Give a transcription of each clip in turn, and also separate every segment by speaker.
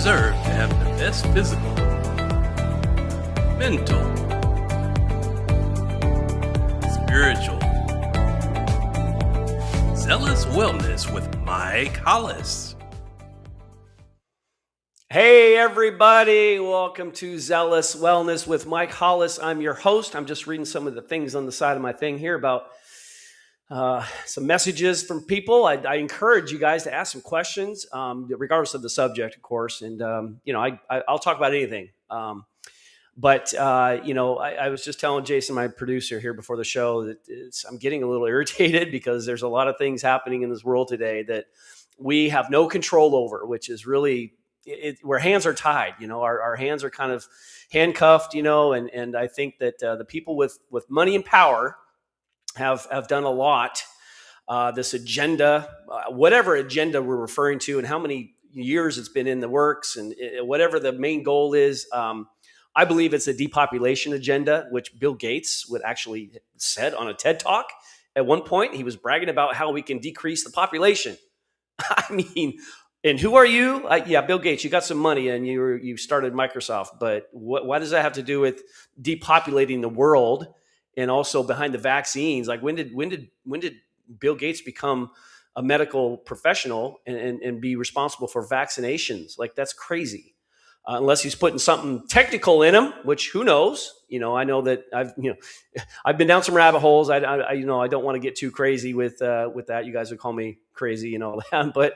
Speaker 1: deserve to have the best physical, mental, spiritual. Zealous Wellness with Mike Hollis.
Speaker 2: Hey everybody, welcome to Zealous Wellness with Mike Hollis. I'm your host. I'm just reading some of the things on the side of my thing here about some messages from people. I encourage you guys to ask some questions, regardless of the subject, of course. And I'll talk about anything. I was just telling Jason, my producer here before the show, that I'm getting a little irritated because there's a lot of things happening in this world today that we have no control over, which is really where hands are tied. Our hands are kind of handcuffed. And I think that the people with money and power have done a lot. This agenda, whatever agenda we're referring to, and how many years it's been in the works, and whatever the main goal is, I believe it's a depopulation agenda, which Bill Gates would actually said on a TED Talk at one point. He was bragging about how we can decrease the population. I mean, and who are you? Bill Gates. You got some money and you started Microsoft, but why does that have to do with depopulating the world? And also behind the vaccines, like when did Bill Gates become a medical professional and be responsible for vaccinations? Like, that's crazy. Unless he's putting something technical in them, which who knows? I know that I've been down some rabbit holes. I don't want to get too crazy with that. You guys would call me crazy and all that, but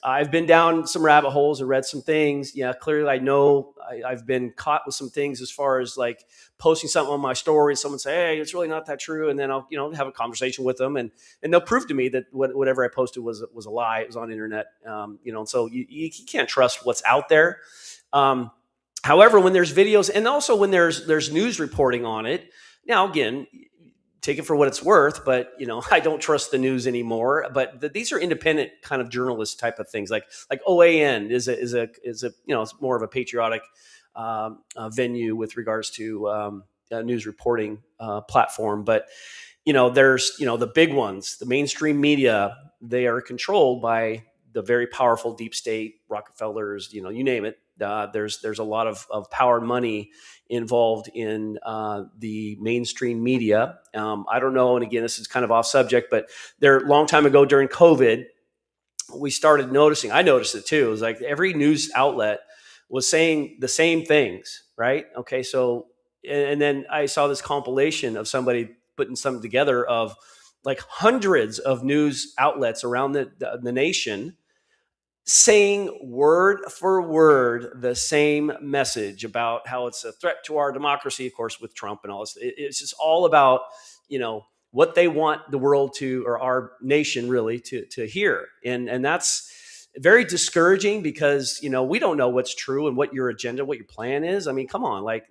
Speaker 2: I've been down some rabbit holes and read some things. Yeah, clearly I know I've been caught with some things as far as like posting something on my story and someone say, hey, it's really not that true. And then I'll, have a conversation with them and they'll prove to me that whatever I posted was a lie. It was on the internet. So you can't trust what's out there. However, when there's videos and also when there's news reporting on it, now again, take it for what it's worth, but I don't trust the news anymore. But these are independent kind of journalist type of things. Like OAN is it's more of a patriotic venue with regards to a news reporting platform. But there's the big ones, the mainstream media. They are controlled by the very powerful deep state, Rockefellers. You name it. There's a lot of power and money involved in the mainstream media. I don't know. And again, this is kind of off subject, but there, long time ago during COVID, we started noticing, I noticed it too. It was like every news outlet was saying the same things, right? Okay. So, and then I saw this compilation of somebody putting something together of like hundreds of news outlets around the nation saying word for word the same message about how it's a threat to our democracy, of course, with Trump and all this. It's just all about, what they want the world to, or our nation really to hear. And that's very discouraging because, we don't know what's true and what your agenda, what your plan is. I mean, come on, like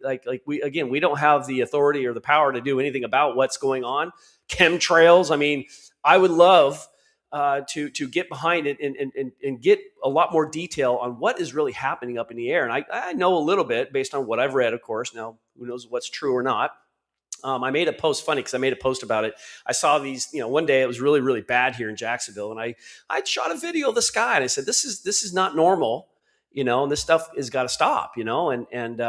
Speaker 2: we don't have the authority or the power to do anything about what's going on. Chemtrails. I mean, I would love to get behind it and get a lot more detail on what is really happening up in the air. And I know a little bit based on what I've read, of course. Now, who knows what's true or not. I made a post, funny because I made a post about it. I saw these, one day it was really, really bad here in Jacksonville. And I shot a video of the sky and I said, this is not normal, and this stuff has got to stop, and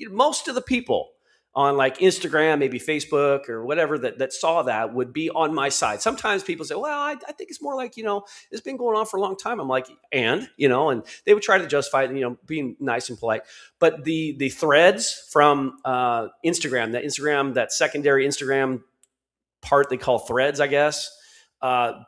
Speaker 2: most of the people on like Instagram, maybe Facebook or whatever that saw that would be on my side. Sometimes people say, well, I think it's more like, it's been going on for a long time. I'm like, and they would try to justify it, being nice and polite. But the threads from Instagram, that secondary Instagram part they call threads, I guess,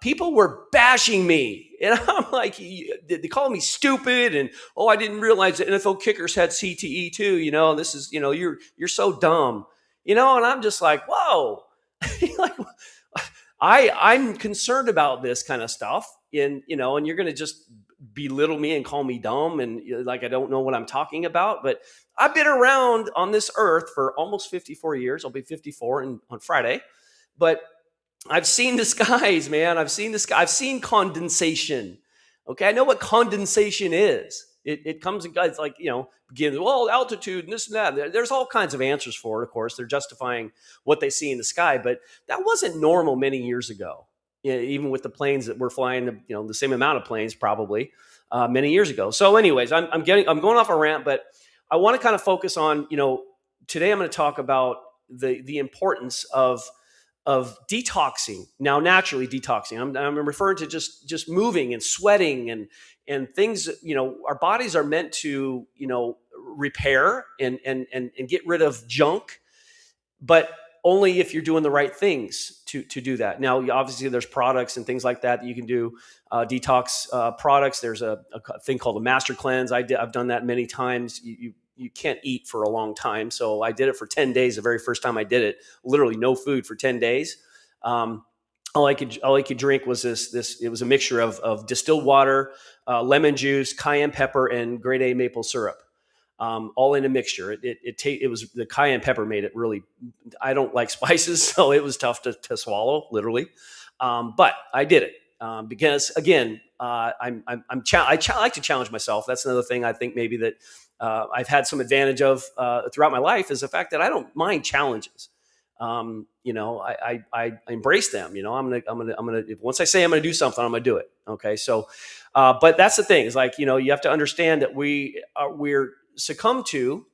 Speaker 2: people were bashing me. And I'm like, they call me stupid. And, I didn't realize that NFL kickers had CTE too. This is, you're so dumb, and I'm just like, whoa, like I'm concerned about this kind of stuff. And you're going to just belittle me and call me dumb. And like, I don't know what I'm talking about, but I've been around on this earth for almost 54 years. I'll be 54 on Friday, but I've seen the skies, man. I've seen condensation. Okay. I know what condensation is. It comes in guys like, begins, altitude and this and that. There's all kinds of answers for it. Of course, they're justifying what they see in the sky, but that wasn't normal many years ago. even with the planes that we're flying, the same amount of planes probably many years ago. So anyways, I'm going off a rant, but I want to kind of focus on, today I'm going to talk about the importance of detoxing. Now, naturally detoxing. I'm referring to just moving and sweating and things. Our bodies are meant to repair and get rid of junk, but only if you're doing the right things to do that. Now, obviously, there's products and things like that you can do, detox products. There's a thing called a master cleanse. I've done that many times. You can't eat for a long time, so I did it for 10 days. The very first time I did it, literally no food for 10 days. All I could drink was this. It was a mixture of distilled water, lemon juice, cayenne pepper, and grade A maple syrup. All in a mixture. It was the cayenne pepper made it really. I don't like spices, so it was tough to swallow, literally. But I did it because, again, I like to challenge myself. That's another thing I think maybe that I've had some advantage of throughout my life, is the fact that I don't mind challenges. I embrace them. I'm gonna once I say I'm gonna do something, I'm gonna do it. Okay, so, but that's the thing. Is like you have to understand that we're succumb to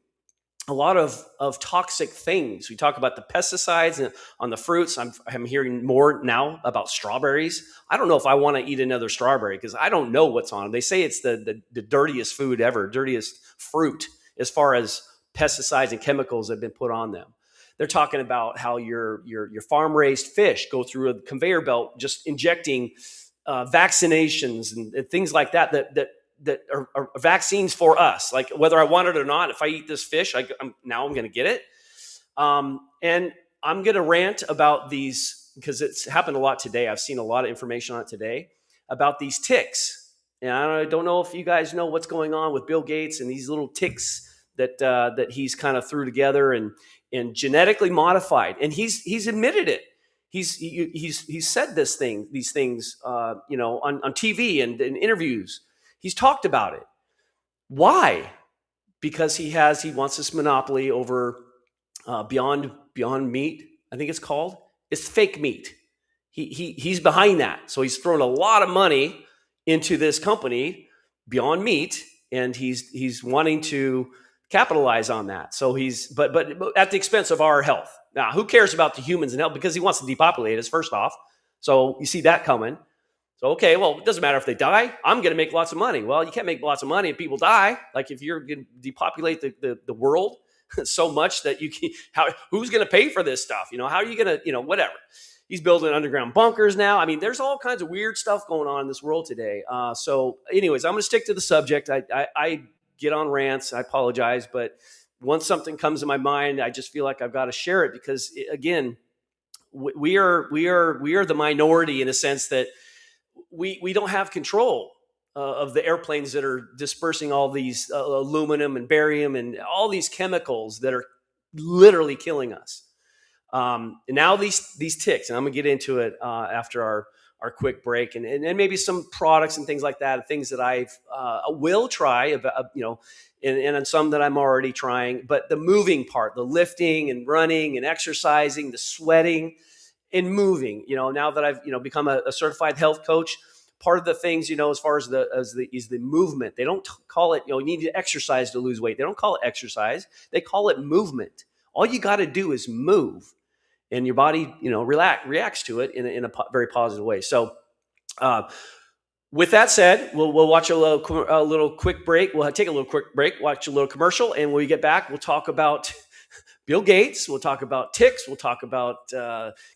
Speaker 2: a lot of toxic things. We talk about the pesticides on the fruits. I'm hearing more now about strawberries. I don't know if I want to eat another strawberry because I don't know what's on them. They say it's the dirtiest food ever, dirtiest fruit as far as pesticides and chemicals that have been put on them. They're talking about how your farm raised fish go through a conveyor belt, just injecting vaccinations and things like that are vaccines for us. Like whether I want it or not, if I eat this fish, I'm going to get it. And I'm going to rant about these because it's happened a lot today. I've seen a lot of information on it today about these ticks. And I don't know if you guys know what's going on with Bill Gates and these little ticks that he's kind of threw together and genetically modified. And he's admitted it. He's said these things, on TV and in interviews. He's talked about it. Why? Because he wants this monopoly over Beyond Meat, I think it's called. It's fake meat. He's behind that. So he's thrown a lot of money into this company, Beyond Meat, and he's wanting to capitalize on that. So but at the expense of our health. Now, who cares about the humans and health? Because he wants to depopulate us, first off. So you see that coming. So, okay, well, it doesn't matter if they die. I'm going to make lots of money. Well, you can't make lots of money if people die. Like if you're going to depopulate the world so much that who's going to pay for this stuff? How are you going to, whatever. He's building underground bunkers now. I mean, there's all kinds of weird stuff going on in this world today. So anyways, I'm going to stick to the subject. I get on rants. I apologize. But once something comes to my mind, I just feel like I've got to share it because, again, we are the minority in a sense that we don't have control of the airplanes that are dispersing all these aluminum and barium and all these chemicals that are literally killing us. And now these ticks, and I'm gonna get into it after our quick break, and maybe some products and things like that, things that I will try, and some that I'm already trying. But the moving part, the lifting and running and exercising, the sweating and moving. Now that I've become a certified health coach, part of the things as far as the movement. They don't call it you need to exercise to lose weight. They don't call it exercise. They call it movement. All you got to do is move, and your body reacts to it in a very positive way. So, with that said, we'll watch a little quick break. We'll take a little quick break, watch a little commercial, and when we get back, we'll talk about Bill Gates. We'll talk about ticks. We'll talk about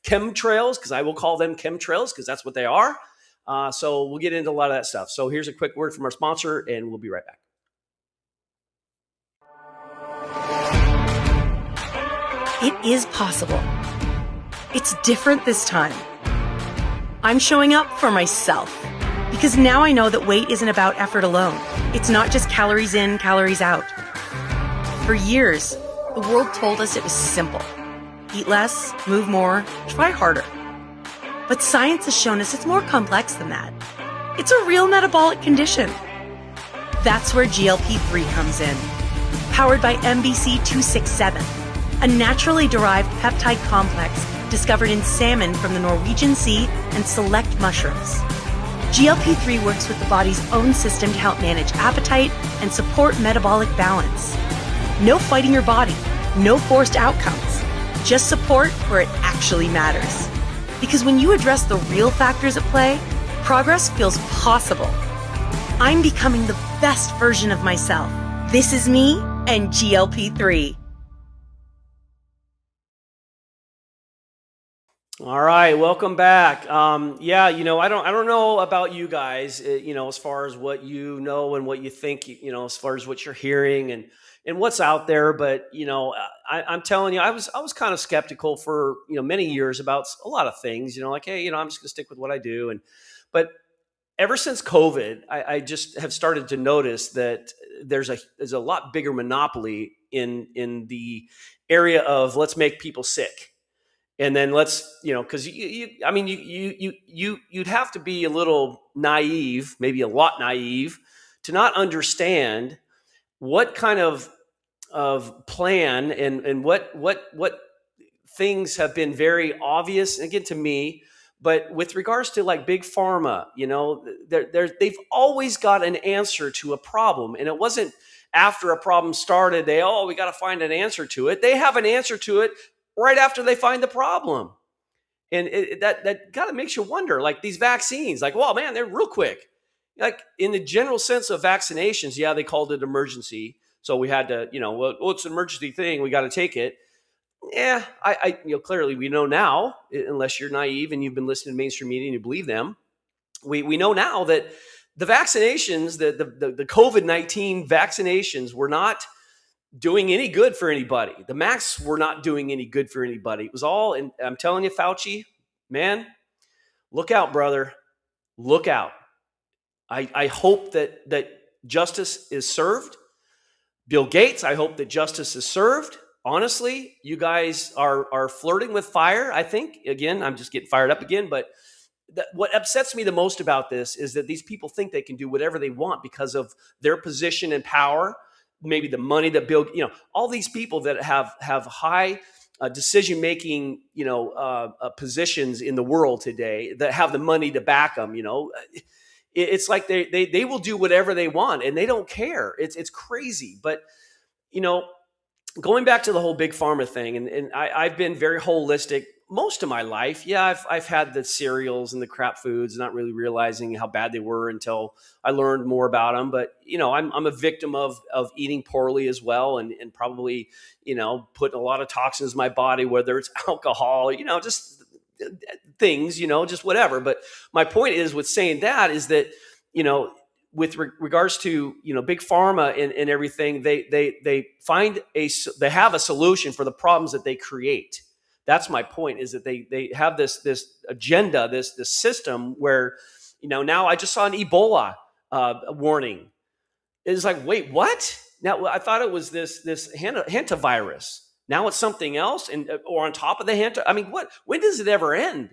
Speaker 2: chemtrails, because I will call them chemtrails because that's what they are. So we'll get into a lot of that stuff. So here's a quick word from our sponsor, and we'll be right back.
Speaker 3: It is possible. It's different this time. I'm showing up for myself because now I know that weight isn't about effort alone. It's not just calories in, calories out. For years, the world told us it was simple. Eat less, move more, try harder. But science has shown us it's more complex than that. It's a real metabolic condition. That's where GLP-3 comes in. Powered by MBC 267, a naturally derived peptide complex discovered in salmon from the Norwegian Sea and select mushrooms. GLP-3 works with the body's own system to help manage appetite and support metabolic balance. No fighting your body, no forced outcomes, just support where it actually matters. Because when you address the real factors at play, progress feels possible. I'm becoming the best version of myself. This is me and GLP-3.
Speaker 2: All right, welcome back. Yeah, I don't know about you guys, as far as what you know and what you think, as far as what you're hearing and what's out there. But I'm telling you, I was kind of skeptical for many years about a lot of things. Like, hey, I'm just gonna stick with what I do. But ever since COVID, I just have started to notice that there's a lot bigger monopoly in the area of let's make people sick. And then let's, because you'd have to be a little naive, maybe a lot naive, to not understand what kind of plan and what things have been very obvious again to me. But with regards to like big pharma, they've always got an answer to a problem, and it wasn't after a problem started. We got to find an answer to it. They have an answer to it right after they find the problem. And that kind of makes you wonder, like these vaccines, like, well, man, they're real quick. Like in the general sense of vaccinations, yeah, they called it emergency. So we had to, it's an emergency thing. We got to take it. Yeah, I clearly we know now, unless you're naive and you've been listening to mainstream media and you believe them, we know now that the vaccinations, the COVID-19 vaccinations were not doing any good for anybody. The masks were not doing any good for anybody. It was all, and I'm telling you, Fauci, man, look out, brother. Look out. I hope that justice is served. Bill Gates, I hope that justice is served. Honestly, you guys are flirting with fire, I think. Again, I'm just getting fired up again, but what upsets me the most about this is that these people think they can do whatever they want because of their position and power, maybe the money that Bill, all these people that have high decision-making, positions in the world today that have the money to back them, it's like they will do whatever they want and they don't care. It's crazy. But, going back to the whole big pharma thing, and I've been very holistic most of my life. Yeah, I've had the cereals and the crap foods, not really realizing how bad they were until I learned more about them. But I'm a victim of eating poorly as well, and probably putting a lot of toxins in my body, whether it's alcohol, just things, just whatever. But my point is with saying that is that with regards to big pharma and everything, they have a solution for the problems that they create. That's my point, is that they have this agenda, this system where now I just saw an Ebola warning. It's like, wait, what? Now I thought it was this hantavirus. Now it's something else, or on top of the hanta. I mean, what? When does it ever end?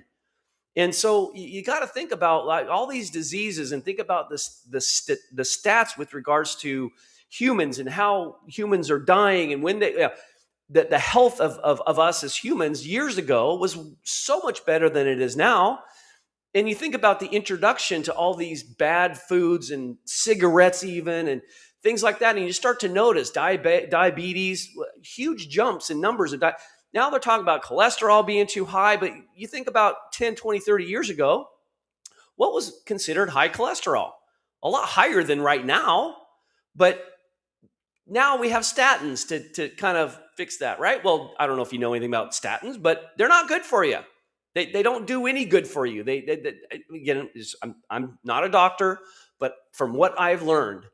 Speaker 2: And so you got to think about like all these diseases and think about the stats with regards to humans and how humans are dying and when the health of us as humans years ago was so much better than it is now. And you think about the introduction to all these bad foods and cigarettes even and things like that. And you start to notice diabetes, huge jumps in numbers of diabetes. Now they're talking about cholesterol being too high, but you think about 10, 20, 30 years ago, what was considered high cholesterol? A lot higher than right now, but now we have statins to kind of fix that, right? Well, I don't know if you know anything about statins, but they're not good for you. They don't do any good for you. Again, I'm not a doctor, but from what I've learned,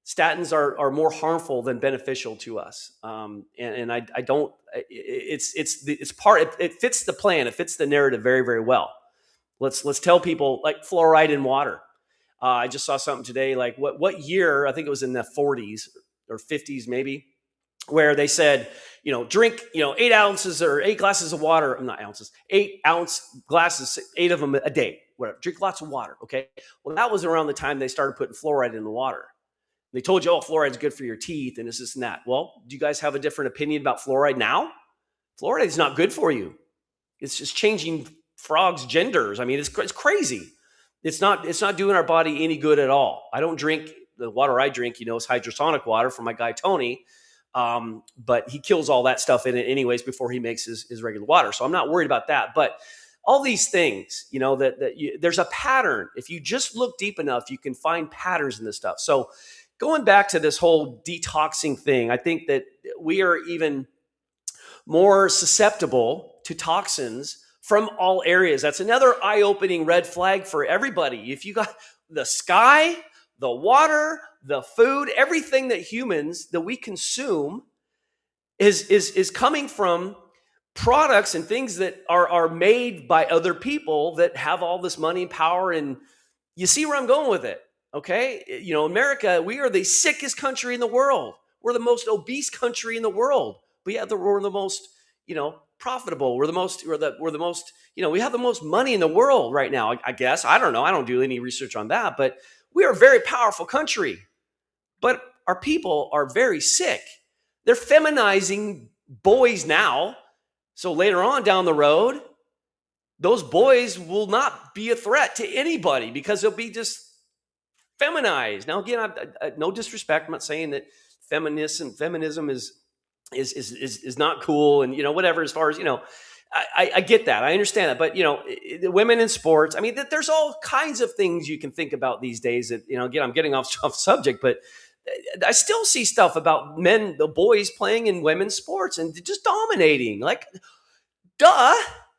Speaker 2: statins are more harmful than beneficial to us. And I don't. It fits the plan. It fits the narrative very, very well. Let's tell people like fluoride in water. I just saw something today. Like what year? I think it was in the 40s or 50s maybe, where they said, drink 8 ounces or 8 glasses of water. Not ounces. 8 ounce glasses, 8 of them a day. Whatever. Drink lots of water. Okay. Well, that was around the time they started putting fluoride in the water. They told you, fluoride's good for your teeth and this and that. Well, do you guys have a different opinion about fluoride now? Fluoride is not good for you. It's just changing frogs' genders. I mean, it's crazy. It's not doing our body any good at all. I don't drink the water I drink, is hydrosonic water from my guy Tony. But he kills all that stuff in it anyways before he makes his regular water. So I'm not worried about that. But all these things, there's a pattern. If you just look deep enough, you can find patterns in this stuff. So going back to this whole detoxing thing, I think that we are even more susceptible to toxins from all areas. That's another eye-opening red flag for everybody. If you got the sky, the water, the food, everything that we consume is coming from products and things that are made by other people that have all this money and power. And you see where I'm going with it. Okay. America, we are the sickest country in the world. We're the most obese country in the world, but yeah, we're the most, profitable. We're the most, we have the most money in the world right now. I guess, I don't know. I don't do any research on that, but we are a very powerful country, but our people are very sick. They're feminizing boys now. So later on down the road, those boys will not be a threat to anybody because they'll be just feminized. Now, again, no disrespect. I'm not saying that feminism is not cool and, whatever, as far as, I get that. I understand that. But, the women in sports, I mean, there's all kinds of things you can think about these days that, again, I'm getting off subject, but I still see stuff about the boys playing in women's sports and just dominating. Like, duh.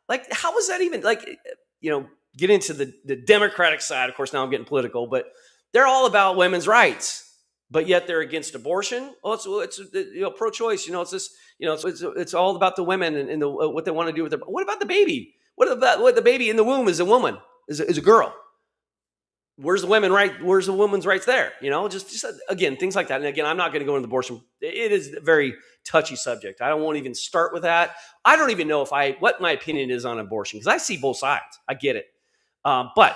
Speaker 2: Like, how is that even, get into the Democratic side. Of course, now I'm getting political, but they're all about women's rights. But yet they're against abortion. Oh, it's pro-choice. It's this. It's all about the women and what they want to do with their. What about the baby? What about what the baby in the womb is a woman, is a girl? Where's the women right? Where's the woman's rights there? Just again, things like that. And again, I'm not going to go into abortion. It is a very touchy subject. I won't even start with that. I don't even know what my opinion is on abortion because I see both sides. I get it, but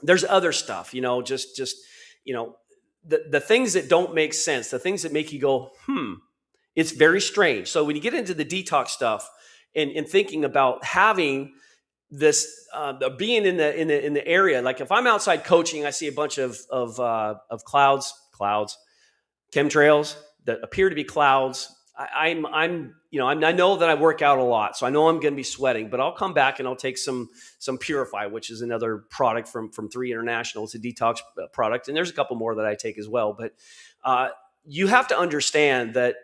Speaker 2: there's other stuff. The things that don't make sense, the things that make you go, it's very strange. So when you get into the detox stuff and thinking about having this, being in the area, like if I'm outside coaching, I see a bunch of clouds, chemtrails that appear to be clouds. I know that I work out a lot, so I know I'm going to be sweating, but I'll come back and I'll take some Purify, which is another product from 3 International. It's a detox product. And there's a couple more that I take as well. But you have to understand that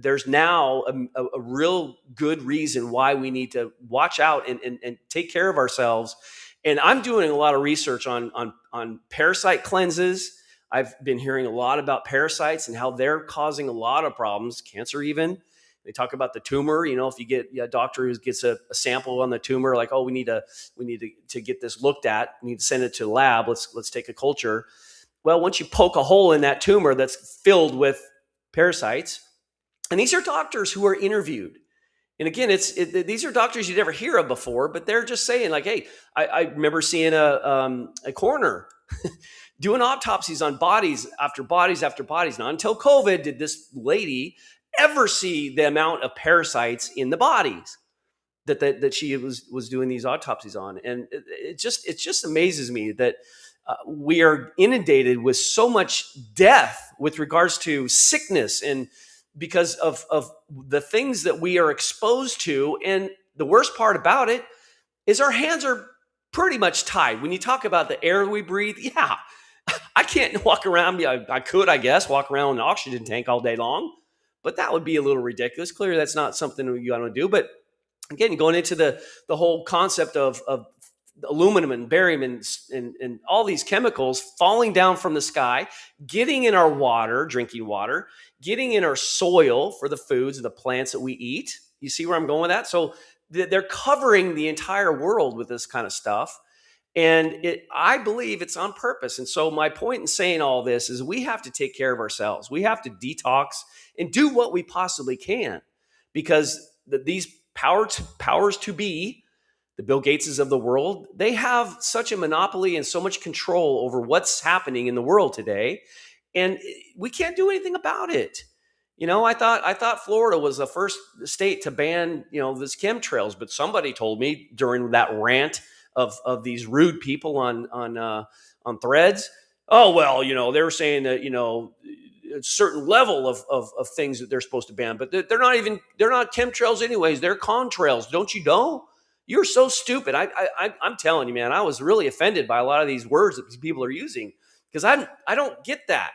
Speaker 2: there's now a real good reason why we need to watch out and take care of ourselves. And I'm doing a lot of research on parasite cleanses. I've been hearing a lot about parasites and how they're causing a lot of problems, cancer even. They talk about the tumor. If you get a doctor who gets a sample on the tumor, like, oh, we need to get this looked at. We need to send it to the lab. Let's take a culture. Well, once you poke a hole in that tumor that's filled with parasites, and these are doctors who are interviewed. And again, these are doctors you'd never hear of before, but they're just saying like, hey, I remember seeing a coroner doing autopsies on bodies after bodies after bodies. Now, until COVID, did this lady ever see the amount of parasites in the bodies that she was doing these autopsies on? And it just amazes me that we are inundated with so much death with regards to sickness and because of the things that we are exposed to. And the worst part about it is our hands are pretty much tied. When you talk about the air we breathe, yeah, I can't walk around. I could, I guess, walk around in an oxygen tank all day long, but that would be a little ridiculous. Clearly, that's not something you want to do. But again, going into the whole concept of aluminum and barium and all these chemicals falling down from the sky, getting in our water, drinking water, getting in our soil for the foods and the plants that we eat. You see where I'm going with that? So they're covering the entire world with this kind of stuff. And I believe it's on purpose. And so my point in saying all this is we have to take care of ourselves. We have to detox and do what we possibly can, because these powers to be, the Bill Gateses of the world, they have such a monopoly and so much control over what's happening in the world today. And we can't do anything about it. I thought Florida was the first state to ban, this chemtrails, but somebody told me during that rant of these rude people on Threads, oh well, they were saying that a certain level of things that they're supposed to ban, but they're not chemtrails anyways. They're contrails. Don't you know? You're so stupid. I'm telling you, man. I was really offended by a lot of these words that these people are using because I don't get that.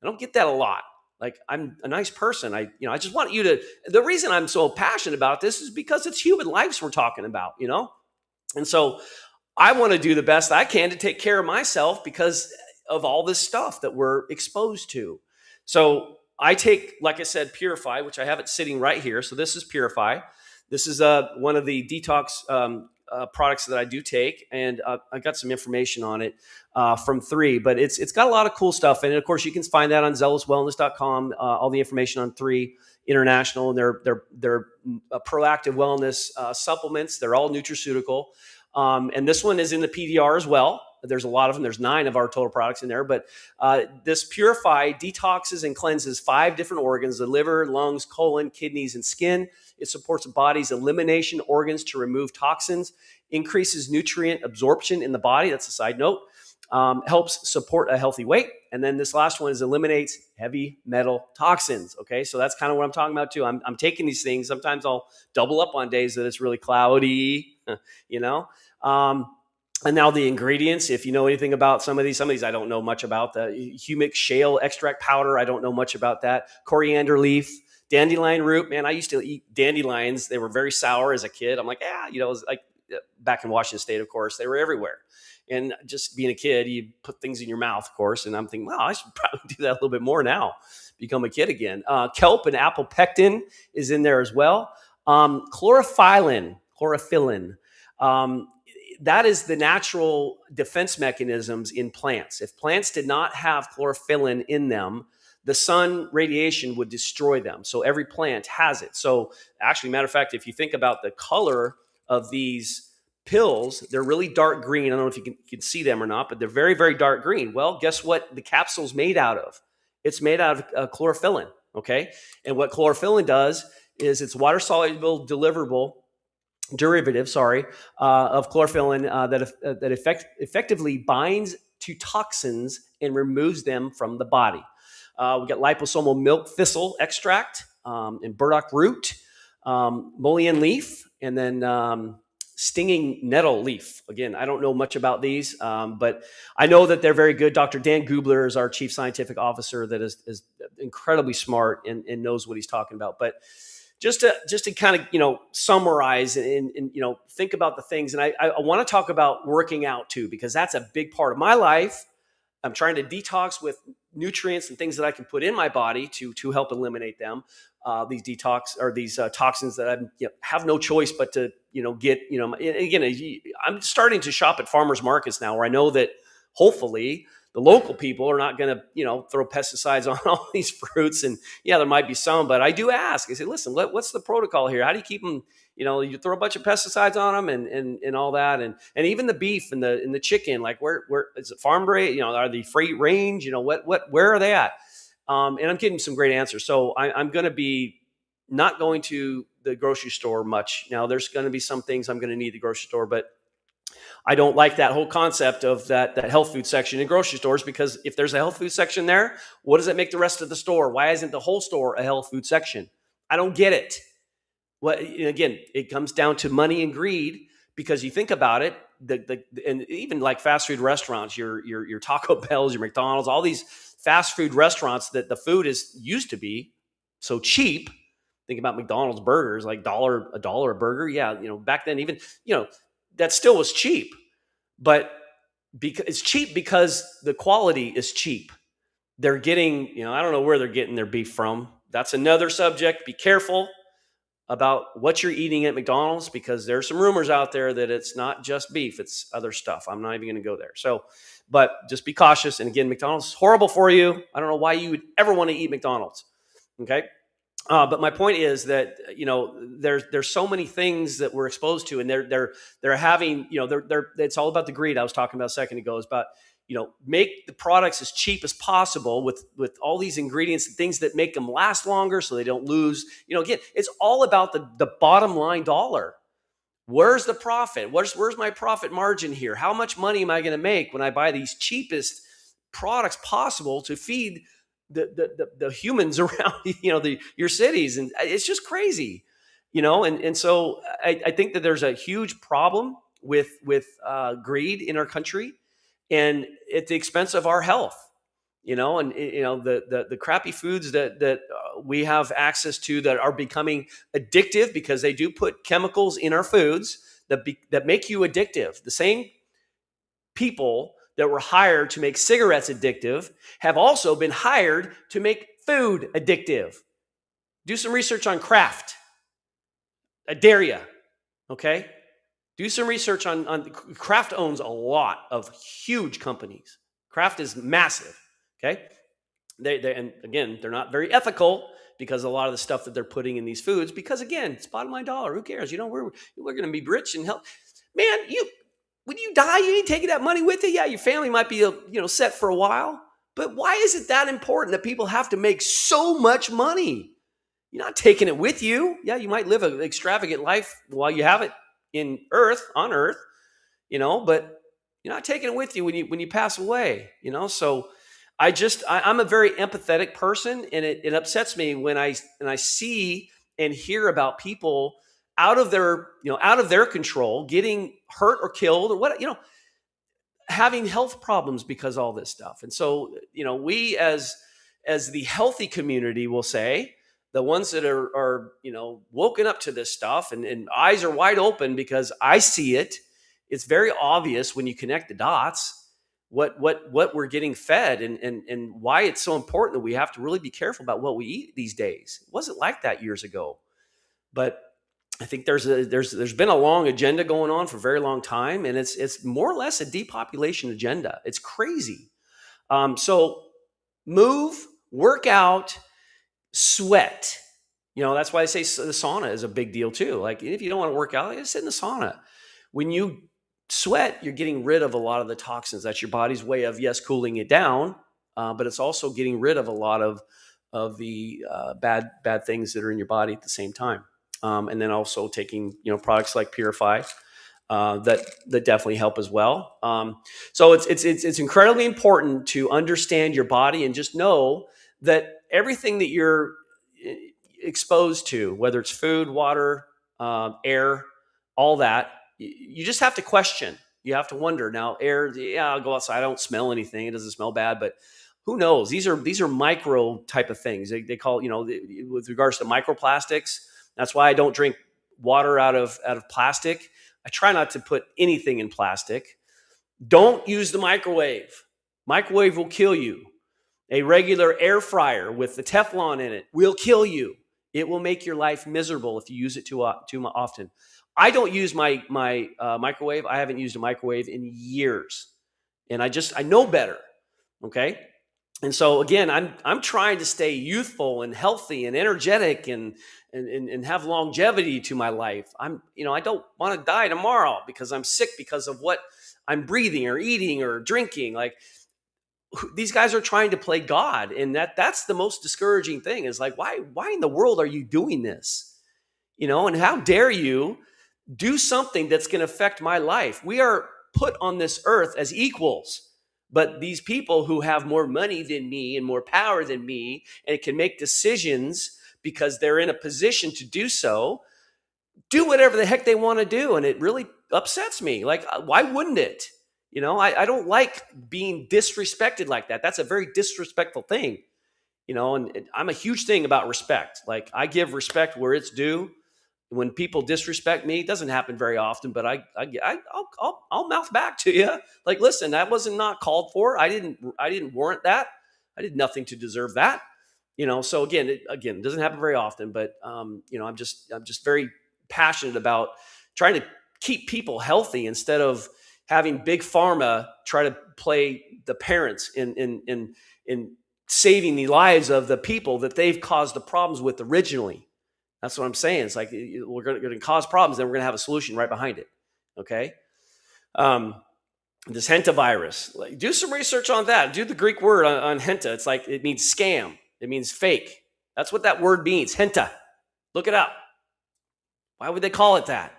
Speaker 2: I don't get that a lot. Like, I'm a nice person. I just want you to, the reason I'm so passionate about this is because it's human lives we're talking about, And so I want to do the best I can to take care of myself because of all this stuff that we're exposed to. So I take, like I said, Purify, which I have it sitting right here. So this is Purify. This is one of the detox products that I do take, and I got some information on it from 3, but it's got a lot of cool stuff. And of course, you can find that on zealouswellness.com, all the information on 3 International, and they're proactive wellness supplements. They're all nutraceutical. And this one is in the PDR as well. There's a lot of them. There's 9 of our total products in there, but this Purify detoxes and cleanses 5 different organs: the liver, lungs, colon, kidneys, and skin. It supports the body's elimination organs to remove toxins, increases nutrient absorption in the body. That's a side note. Helps support a healthy weight. And then this last one is eliminates heavy metal toxins. Okay, so that's kind of what I'm talking about too. I'm taking these things. Sometimes I'll double up on days that it's really cloudy, and now the ingredients, if you know anything about some of these I don't know much about. The humic shale extract powder, I don't know much about that. Coriander leaf, dandelion root. Man, I used to eat dandelions. They were very sour as a kid. I'm like, it was like back in Washington State, of course, they were everywhere. And just being a kid, you put things in your mouth, of course. And I'm thinking, well, I should probably do that a little bit more now, become a kid again. Kelp and apple pectin is in there as well. Chlorophyllin. That is the natural defense mechanisms in plants. If plants did not have chlorophyllin in them, the sun radiation would destroy them. So every plant has it. So actually, matter of fact, if you think about the color of these pills, they're really dark green. I don't know if you can see them or not, but they're very, very dark green. Well, guess what the capsule's made out of? It's made out of chlorophyllin, okay? And what chlorophyllin does is it's water-soluble derivative of chlorophyllin that effectively binds to toxins and removes them from the body. We got liposomal milk thistle extract and burdock root, mullein leaf, and then stinging nettle leaf. Again, I don't know much about these, but I know that they're very good. Dr. Dan Gubler is our chief scientific officer that is incredibly smart and knows what he's talking about. But just to kind of, summarize and think about the things. And I want to talk about working out too, because that's a big part of my life. I'm trying to detox with nutrients and things that I can put in my body to help eliminate them. These toxins that I have no choice but to, get, again, I'm starting to shop at farmers markets now where I know that hopefully the local people are not going to, throw pesticides on all these fruits. And yeah, there might be some, but I do ask. I say, listen, what's the protocol here? How do you keep them? You throw a bunch of pesticides on them and all that, and even the beef and the chicken. Like where is it farm raised? Are they free range? Where are they at? And I'm getting some great answers. So I'm going to be not going to the grocery store much now. There's going to be some things I'm going to need the grocery store, but I don't like that whole concept of that health food section in grocery stores, because if there's a health food section there, what does it make the rest of the store? Why isn't the whole store a health food section? I don't get it. Well, again, it comes down to money and greed, because you think about it, and even like fast food restaurants, your Taco Bells, your McDonald's, all these fast food restaurants that the food used to be so cheap. Think about McDonald's burgers, like a dollar a burger. Yeah, back then even that still was cheap, but because it's cheap because the quality is cheap. They're getting, I don't know where they're getting their beef from. That's another subject. Be careful about what you're eating at McDonald's, because there's some rumors out there that it's not just beef, it's other stuff. I'm not even going to go there. So, but just be cautious. And again, McDonald's is horrible for you. I don't know why you would ever want to eat McDonald's. Okay. But my point is that there's so many things that we're exposed to, and they're having it's all about the greed I was talking about a second ago. Is about make the products as cheap as possible with all these ingredients and things that make them last longer, so they don't lose. Again, it's all about the bottom line dollar. Where's the profit? Where's my profit margin here? How much money am I going to make when I buy these cheapest products possible to feed the humans around your cities? And it's just crazy, and so I think that there's a huge problem with greed in our country, and at the expense of our health. And the crappy foods that we have access to that are becoming addictive because they do put chemicals in our foods that make you addictive. The same people that were hired to make cigarettes addictive have also been hired to make food addictive. Do some research on Kraft. I dare you. Okay? Do some research on Kraft owns a lot of huge companies. Kraft is massive. Okay? And again, they're not very ethical because a lot of the stuff that they're putting in these foods, because again, it's bottom line dollar. Who cares? We're going to be rich and healthy. Man, when you die, you ain't taking that money with you. Yeah, your family might be set for a while, but why is it that important that people have to make so much money? You're not taking it with you. Yeah, you might live an extravagant life while you have it on Earth, but you're not taking it with you when you pass away. So I'm a very empathetic person, and it upsets me when I see and hear about people out of their control getting hurt or killed or having health problems because of all this stuff. And so we as the healthy community will say, the ones that are woken up to this stuff and eyes are wide open, because I see it. It's very obvious when you connect the dots what we're getting fed and why it's so important that we have to really be careful about what we eat these days. It wasn't like that years ago, but I think there's been a long agenda going on for a very long time, and it's more or less a depopulation agenda. It's crazy. So move, work out, sweat. That's why I say the sauna is a big deal too. Like, if you don't want to work out, just sit in the sauna. When you sweat, you're getting rid of a lot of the toxins. That's your body's way of, yes, cooling it down, but it's also getting rid of a lot of the bad things that are in your body at the same time. And then also taking products like Purify that definitely help as well. So it's incredibly important to understand your body and just know that everything that you're exposed to, whether it's food, water, air, all that, you just have to question. You have to wonder. Now, air, yeah, I'll go outside. I don't smell anything. It doesn't smell bad, but who knows? These are micro type of things. They call, with regards to microplastics. That's why I don't drink water out of plastic. I try not to put anything in plastic. Don't use the microwave. Microwave will kill you. A regular air fryer with the Teflon in it will kill you. It will make your life miserable if you use it too often. I don't use my microwave. I haven't used a microwave in years, and I know better. Okay, and so again, I'm trying to stay youthful and healthy and energetic and have longevity to my life. I don't want to die tomorrow because I'm sick because of what I'm breathing or eating or drinking. Like, these guys are trying to play God, and that's the most discouraging thing. Is like, why in the world are you doing this? And how dare you do something that's going to affect my life? We are put on this earth as equals, but these people who have more money than me and more power than me and can make decisions because they're in a position to do so, do whatever the heck they want to do. And it really upsets me. Like, why wouldn't it? I don't like being disrespected like that. That's a very disrespectful thing, and I'm a huge thing about respect. Like, I give respect where it's due. When people disrespect me, it doesn't happen very often, but I'll mouth back to you. Like, listen, that wasn't not called for. I didn't warrant that. I did nothing to deserve that. So again, it doesn't happen very often, but I'm just very passionate about trying to keep people healthy instead of having big pharma try to play the parents in saving the lives of the people that they've caused the problems with originally. That's what I'm saying. It's like we're going to cause problems, then we're going to have a solution right behind it. Okay. This Henta virus, like, do some research on that. Do the Greek word on Henta. It's like, it means scam. It means fake. That's what that word means. Henta. Look it up. Why would they call it that?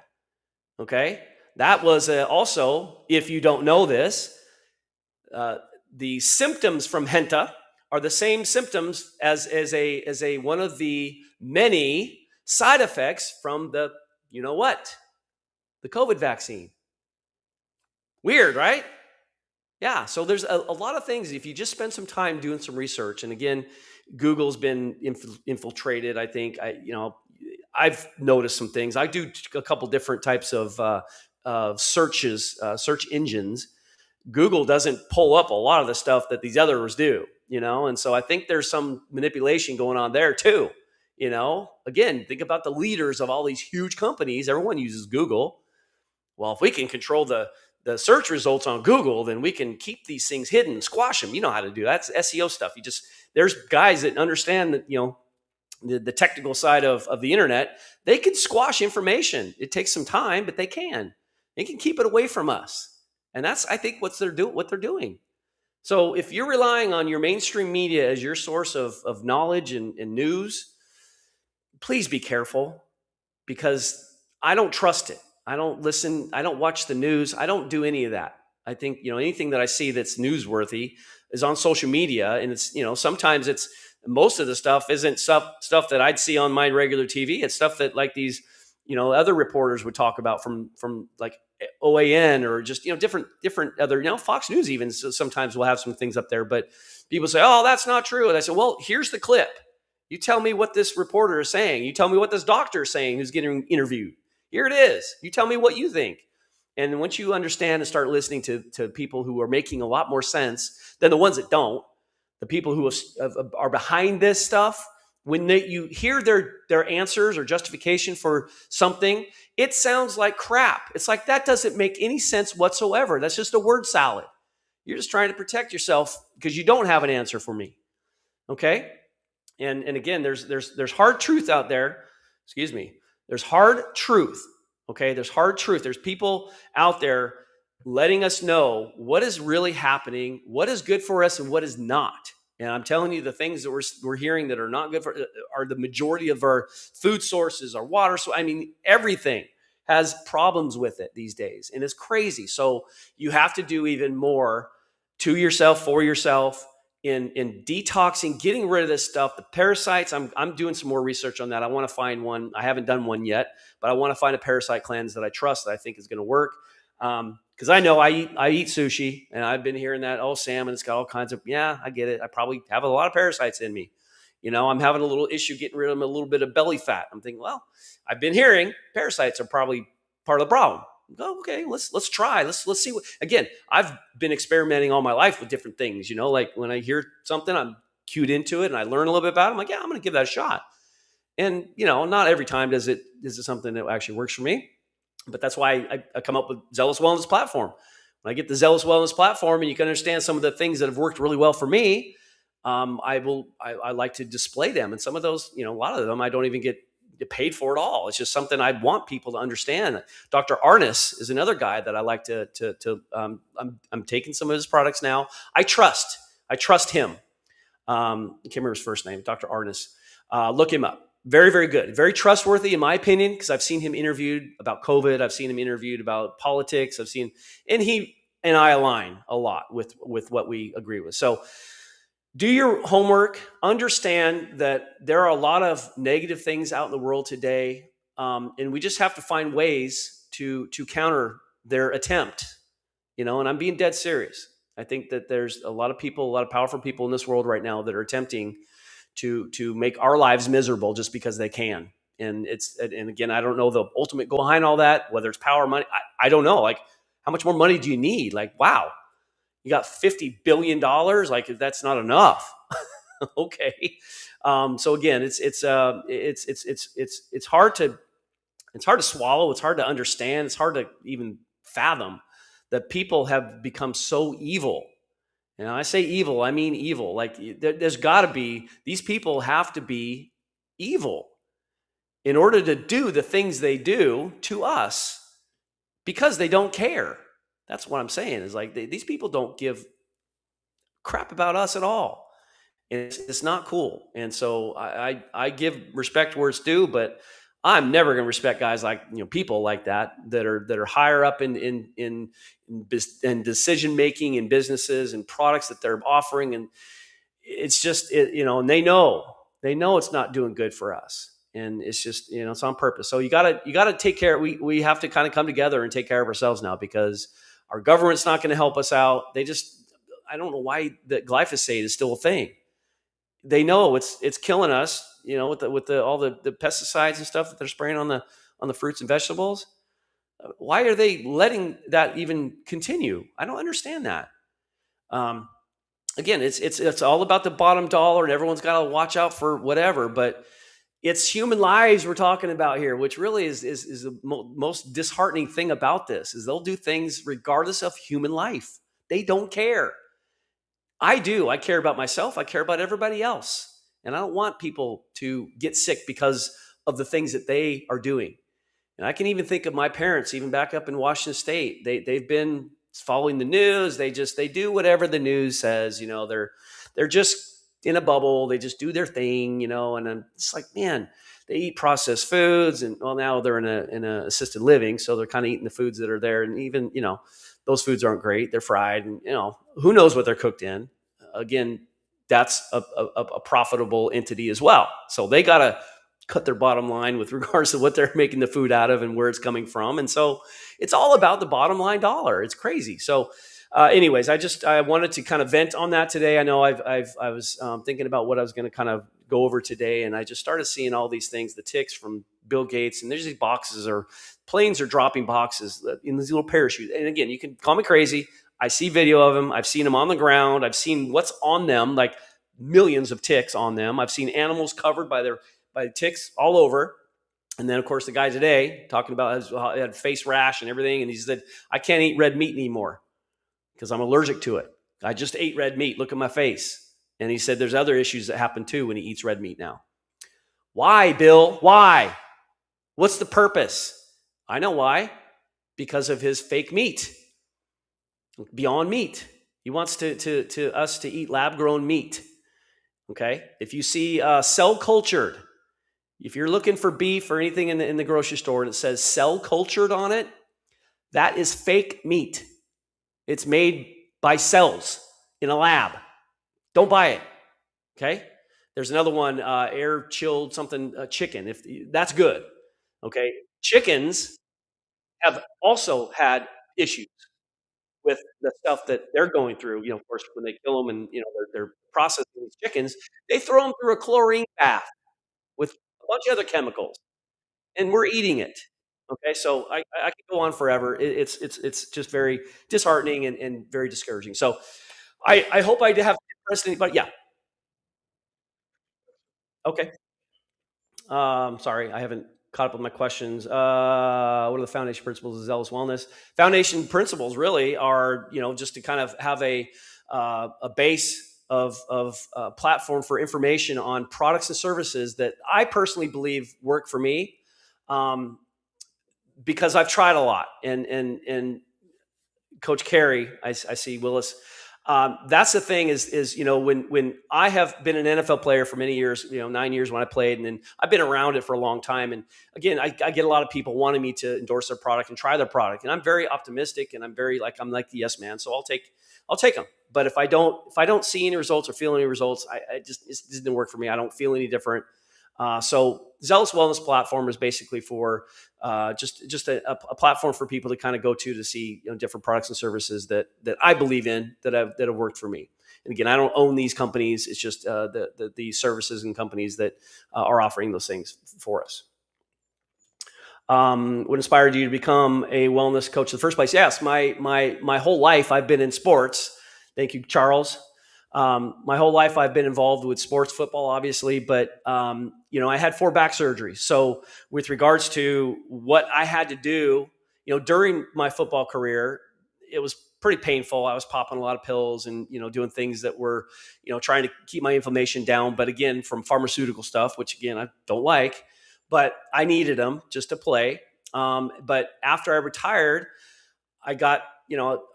Speaker 2: Okay. That was also, if you don't know this, the symptoms from Henta are the same symptoms as a one of the many side effects from the, you know what? The COVID vaccine. Weird, right? Yeah, so there's a lot of things. If you just spend some time doing some research, and again, Google's been infiltrated. I think I've noticed some things. I do a couple different types of searches, search engines. Google doesn't pull up a lot of the stuff that these others do, and so I think there's some manipulation going on there too. Again, think about the leaders of all these huge companies. Everyone uses Google. Well, if we can control the search results on Google, then we can keep these things hidden and squash them. You know how to do that. That's SEO stuff. There's guys that understand that, the technical side of the internet. They can squash information. It takes some time, but they can keep it away from us. And that's, I think, what they're doing. So if you're relying on your mainstream media as your source of knowledge and news, please be careful, because I don't trust it. I don't listen. I don't watch the news. I don't do any of that. I think, anything that I see that's newsworthy is on social media. And it's, sometimes most of the stuff isn't stuff that I'd see on my regular TV. It's stuff that like these, other reporters would talk about from like OAN or just, different other, Fox News even sometimes will have some things up there, but people say, oh, that's not true. And I say, well, here's the clip. You tell me what this reporter is saying. You tell me what this doctor is saying who's getting interviewed. Here it is. You tell me what you think. And once you understand and start listening to people who are making a lot more sense than the ones that don't, the people who are behind this stuff, when you hear their answers or justification for something, it sounds like crap. It's like, that doesn't make any sense whatsoever. That's just a word salad. You're just trying to protect yourself because you don't have an answer for me. Okay? And again, there's hard truth out there. Excuse me. There's hard truth, okay? There's hard truth. There's people out there letting us know what is really happening, what is good for us, and what is not. And I'm telling you, the things that we're hearing that are not good for are the majority of our food sources, our water. So everything has problems with it these days, and it's crazy. So you have to do even more to yourself, for yourself, in detoxing, getting rid of this stuff, the parasites. I'm doing some more research on that. I want to find one. I haven't done one yet, but I want to find a parasite cleanse that I trust, that I think is going to work. Because I know I eat sushi, and I've been hearing that, salmon, it's got all kinds of, yeah, I get it. I probably have a lot of parasites in me. I'm having a little issue getting rid of them, a little bit of belly fat. I'm thinking, well, I've been hearing parasites are probably part of the problem. Okay, let's try. Let's see what, again, I've been experimenting all my life with different things, like when I hear something, I'm cued into it and I learn a little bit about it. I'm like, yeah, I'm going to give that a shot. And, not every time is it something that actually works for me, but that's why I come up with Zealous Wellness platform. When I get the Zealous Wellness platform and you can understand some of the things that have worked really well for me, I like to display them. And some of those, a lot of them, I don't even get paid for it all. It's just something I want people to understand. Dr. Arnis is another guy that I like to I'm taking some of his products now. I trust him. I can't remember his first name, Dr. Arnis. Look him up. Very, very good. Very trustworthy in my opinion, because I've seen him interviewed about COVID. I've seen him interviewed about politics. And he and I align a lot with what we agree with. So do your homework. Understand that there are a lot of negative things out in the world today, and we just have to find ways to counter their attempt. And I'm being dead serious. I think that there's a lot of people, a lot of powerful people in this world right now that are attempting to make our lives miserable just because they can. And again, I don't know the ultimate goal behind all that, whether it's power, money. I don't know. Like, how much more money do you need? Like, wow. You got $50 billion. Like, that's not enough. Okay. So again, it's hard to swallow. It's hard to understand. It's hard to even fathom that people have become so evil And I say evil, I mean evil. Like there's got to be, these people have to be evil in order to do the things they do to us because they don't care. That's what I'm saying is like these people don't give crap about us at all. And it's not cool. And so I give respect where it's due, but I'm never going to respect guys like, people like that are higher up in decision making in businesses and products that they're offering. And it's just, and they know it's not doing good for us. And it's just, it's on purpose. So you gotta take care. We have to kind of come together and take care of ourselves now because our government's not going to help us out. I don't know why the glyphosate is still a thing. They know it's killing us, with all the pesticides and stuff that they're spraying on the fruits and vegetables. Why are they letting that even continue? I don't understand that. Again, it's all about the bottom dollar, and everyone's got to watch out for whatever. But it's human lives we're talking about here, which really is the most disheartening thing about this. Is they'll do things regardless of human life. They don't care. I do. I care about myself. I care about everybody else, and I don't want people to get sick because of the things that they are doing. And I can even think of my parents, even back up in Washington State. They've been following the news. They do whatever the news says. They're just in a bubble. They just do their thing. And I'm just like, man, they eat processed foods, and well, now they're in a assisted living, so they're kind of eating the foods that are there, and even those foods aren't great. They're fried, and who knows what they're cooked in. Again, that's a profitable entity as well. So they got to cut their bottom line with regards to what they're making the food out of and where it's coming from. And so it's all about the bottom line dollar. It's crazy. So anyways, I wanted to kind of vent on that today. I know I was thinking about what I was going to kind of go over today, and I just started seeing all these things, the ticks from Bill Gates, and there's these boxes, or planes are dropping boxes in these little parachutes. And again, you can call me crazy. I see video of them. I've seen them on the ground. I've seen what's on them, like millions of ticks on them. I've seen animals covered by ticks all over. And then, of course, the guy today talking about how he had face rash and everything. And he said, I can't eat red meat anymore because I'm allergic to it. I just ate red meat. Look at my face. And he said there's other issues that happen too when he eats red meat now. Why, Bill? Why? What's the purpose? I know why. Because of his fake meat. Beyond Meat. He wants us to eat lab-grown meat. Okay? If you see cell-cultured, if you're looking for beef or anything in the grocery store and it says cell-cultured on it, that is fake meat. It's made by cells in a lab. Don't buy it. Okay? There's another one, air-chilled something, chicken. That's good. Okay? Chickens have also had issues with the stuff that they're going through. Of course, when they kill them and, they're processing these chickens, they throw them through a chlorine bath with a bunch of other chemicals, and we're eating it. Okay, so I could go on forever. It's just very disheartening and very discouraging. So I hope I have impressed anybody. Yeah. Okay. Sorry, I haven't caught up with my questions. What are the foundation principles of Zealous Wellness? Foundation principles really are, just to kind of have a base of platform for information on products and services that I personally believe work for me, because I've tried a lot. And Coach Carey, I see Willis. That's the thing is when I have been an NFL player for many years, 9 years when I played, and then I've been around it for a long time. And again, I get a lot of people wanting me to endorse their product and try their product, and I'm very optimistic, and I'm like the yes man. So I'll take them. But if I don't see any results or feel any results, it didn't work for me. I don't feel any different. So Zealous Wellness platform is basically for just a platform for people to kind of go to see different products and services that I believe in that have worked for me. And again, I don't own these companies. It's just the services and companies that are offering those things for us. What inspired you to become a wellness coach in the first place? Yes, my whole life I've been in sports. Thank you, Charles. My whole life I've been involved with sports, football, obviously, but I had 4 back surgeries. So with regards to what I had to do, during my football career, it was pretty painful. I was popping a lot of pills and, doing things that were, trying to keep my inflammation down. But again, from pharmaceutical stuff, which again, I don't like, but I needed them just to play. But after I retired, I got,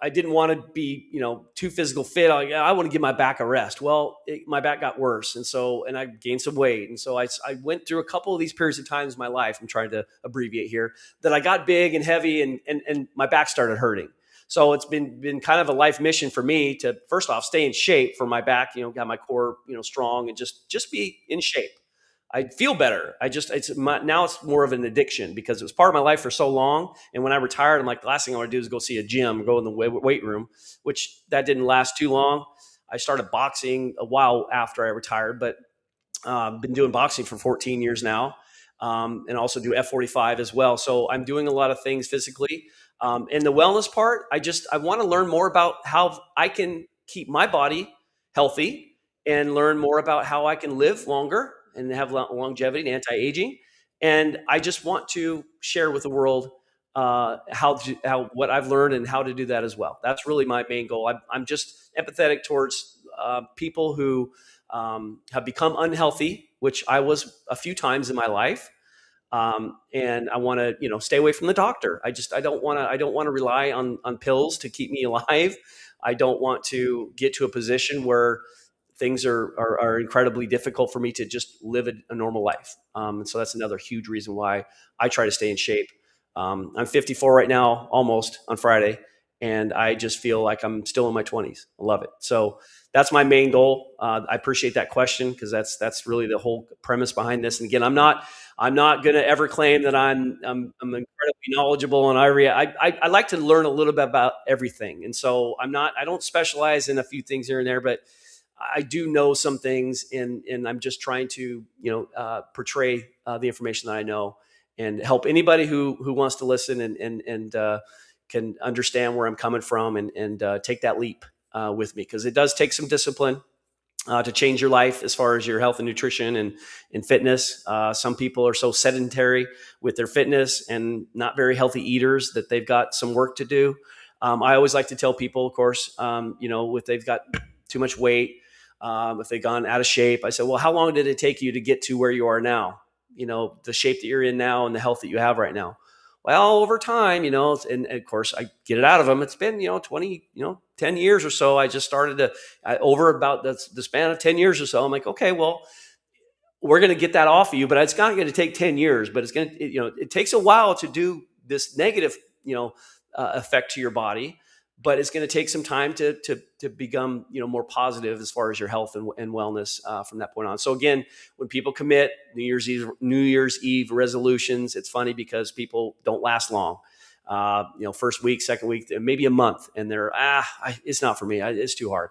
Speaker 2: I didn't want to be, too physical fit. I want to give my back a rest. Well, my back got worse. And I gained some weight. And so I went through a couple of these periods of times in my life, I'm trying to abbreviate here, that I got big and heavy and my back started hurting. So it's been kind of a life mission for me to, first off, stay in shape for my back, got my core, strong, and just be in shape. I feel better. Now it's more of an addiction because it was part of my life for so long. And when I retired, I'm like, the last thing I want to do is go see a gym, go in the weight room, which that didn't last too long. I started boxing a while after I retired, but been doing boxing for 14 years now, and also do F45 as well. So I'm doing a lot of things physically. And the wellness part, I want to learn more about how I can keep my body healthy and learn more about how I can live longer and have longevity and anti-aging. And I just want to share with the world what I've learned and how to do that as well. That's really my main goal. I'm just empathetic towards people who have become unhealthy, which I was a few times in my life. And I want to, stay away from the doctor. I don't want to rely on pills to keep me alive. I don't want to get to a position where things are incredibly difficult for me to just live a normal life. And so that's another huge reason why I try to stay in shape. I'm 54 right now, almost on Friday, and I just feel like I'm still in my 20s. I love it. So that's my main goal. I appreciate that question because that's really the whole premise behind this. And again, I'm not going to ever claim that I'm incredibly knowledgeable on I like to learn a little bit about everything. And so I don't specialize in a few things here and there, but I do know some things, and I'm just trying to, portray the information that I know and help anybody who wants to listen and can understand where I'm coming from and take that leap with me, because it does take some discipline to change your life as far as your health and nutrition and fitness. Some people are so sedentary with their fitness and not very healthy eaters that they've got some work to do. I always like to tell people, of course, if they've got too much weight, if they've gone out of shape, I said, well, how long did it take you to get to where you are now? The shape that you're in now and the health that you have right now. Well, over time, and of course I get it out of them. It's been, 10 years or so. I just started over about the span of 10 years or so. I'm like, okay, well, we're going to get that off of you, but it's not going to take 10 years, but it's going to, it takes a while to do this negative, effect to your body, but it's going to take some time to become, more positive as far as your health and wellness from that point on. So again, when people commit New Year's Eve resolutions, it's funny because people don't last long. First week, second week, maybe a month, and they're it's not for me. It's too hard.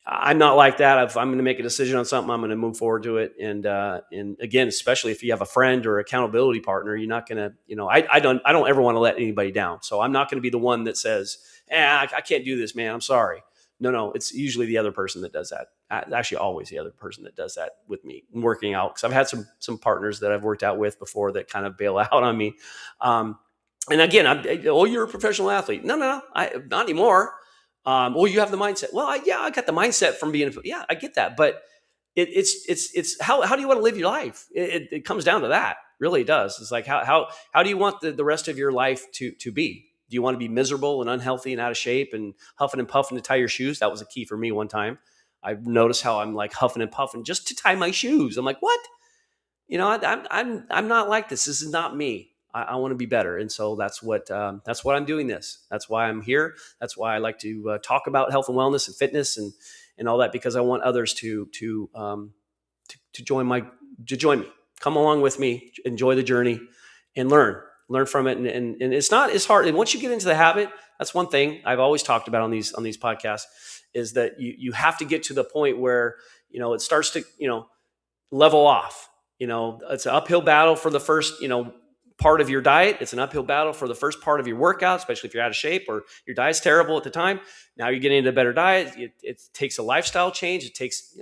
Speaker 2: I'm not like that. If I'm going to make a decision on something, I'm going to move forward to it. And again, especially if you have a friend or accountability partner, you're not going to, I don't ever want to let anybody down. So I'm not going to be the one that says, I can't do this, man. I'm sorry. No, it's usually the other person that does that. Actually, always the other person that does that with me working out. Because I've had some partners that I've worked out with before that kind of bail out on me. And again, you're a professional athlete. No, not anymore. Well, you have the mindset. Well, I got the mindset from being, I get that. But it's how do you want to live your life? It comes down to that. Really, it does. It's like, how do you want the rest of your life to be? Do you want to be miserable and unhealthy and out of shape and huffing and puffing to tie your shoes? That was a key for me one time. I noticed how I'm like huffing and puffing just to tie my shoes. I'm like, what? I'm not like this. This is not me. I want to be better. And so that's what I'm doing this. That's why I'm here. That's why I like to talk about health and wellness and fitness and all that, because I want others to join me, come along with me, enjoy the journey and learn from it. And it's not as hard. And once you get into the habit, that's one thing I've always talked about on these podcasts is that you have to get to the point where, it starts to, level off. It's an uphill battle for the first, part of your diet. It's an uphill battle for the first part of your workout, especially if you're out of shape or your diet's terrible at the time. Now you're getting into a better diet. It takes a lifestyle change. It takes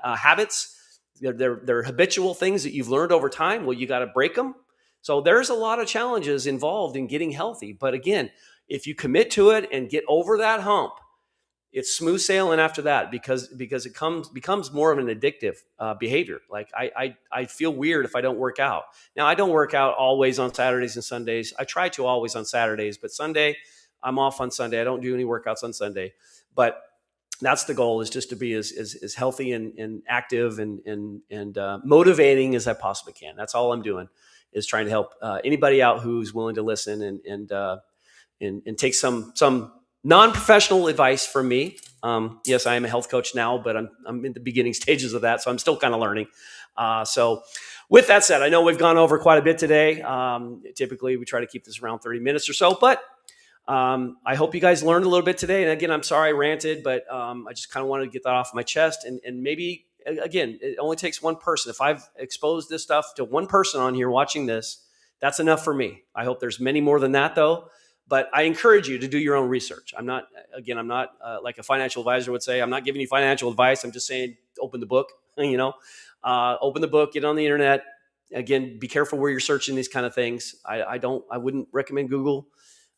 Speaker 2: habits. They're habitual things that you've learned over time. Well, you got to break them. So there's a lot of challenges involved in getting healthy. But again, if you commit to it and get over that hump, it's smooth sailing after that, because it becomes more of an addictive behavior. Like I feel weird if I don't work out. Now, I don't work out always on Saturdays and Sundays. I try to always on Saturdays, but Sunday, I'm off on Sunday. I don't do any workouts on Sunday. But that's the goal, is just to be as healthy and active and motivating as I possibly can. That's all I'm doing, is trying to help anybody out who's willing to listen and take some non-professional advice from me. Yes, I am a health coach now, but I'm in the beginning stages of that, so I'm still kind of learning. So with that said, I know we've gone over quite a bit today. Typically, we try to keep this around 30 minutes or so, but I hope you guys learned a little bit today. And again, I'm sorry I ranted, but I just kind of wanted to get that off my chest. And maybe, again, it only takes one person. If I've exposed this stuff to one person on here watching this, that's enough for me. I hope there's many more than that, though. But I encourage you to do your own research. I'm not like a financial advisor would say. I'm not giving you financial advice. I'm just saying, open the book, open the book, get on the internet. Again, be careful where you're searching these kind of things. I wouldn't recommend Google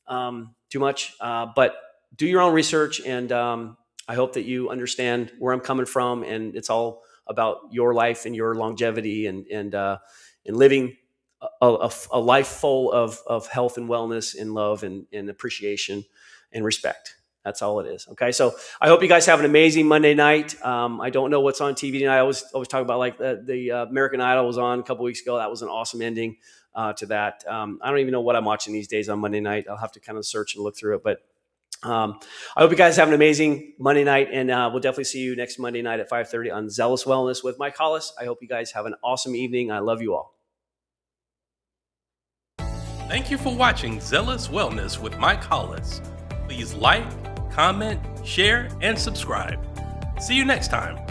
Speaker 2: too much, but do your own research. And I hope that you understand where I'm coming from. And it's all about your life and your longevity and living a life full of health and wellness and love and appreciation and respect. That's all it is. Okay. So I hope you guys have an amazing Monday night. I don't know what's on TV tonight. I always talk about, like, the American Idol was on a couple weeks ago. That was an awesome ending to that. I don't even know what I'm watching these days on Monday night. I'll have to kind of search and look through it, but I hope you guys have an amazing Monday night, and we'll definitely see you next Monday night at 5:30 on Zealous Wellness with Mike Hollis. I hope you guys have an awesome evening. I love you all.
Speaker 1: Thank you for watching Zealous Wellness with Mike Hollis. Please like, comment, share, and subscribe. See you next time.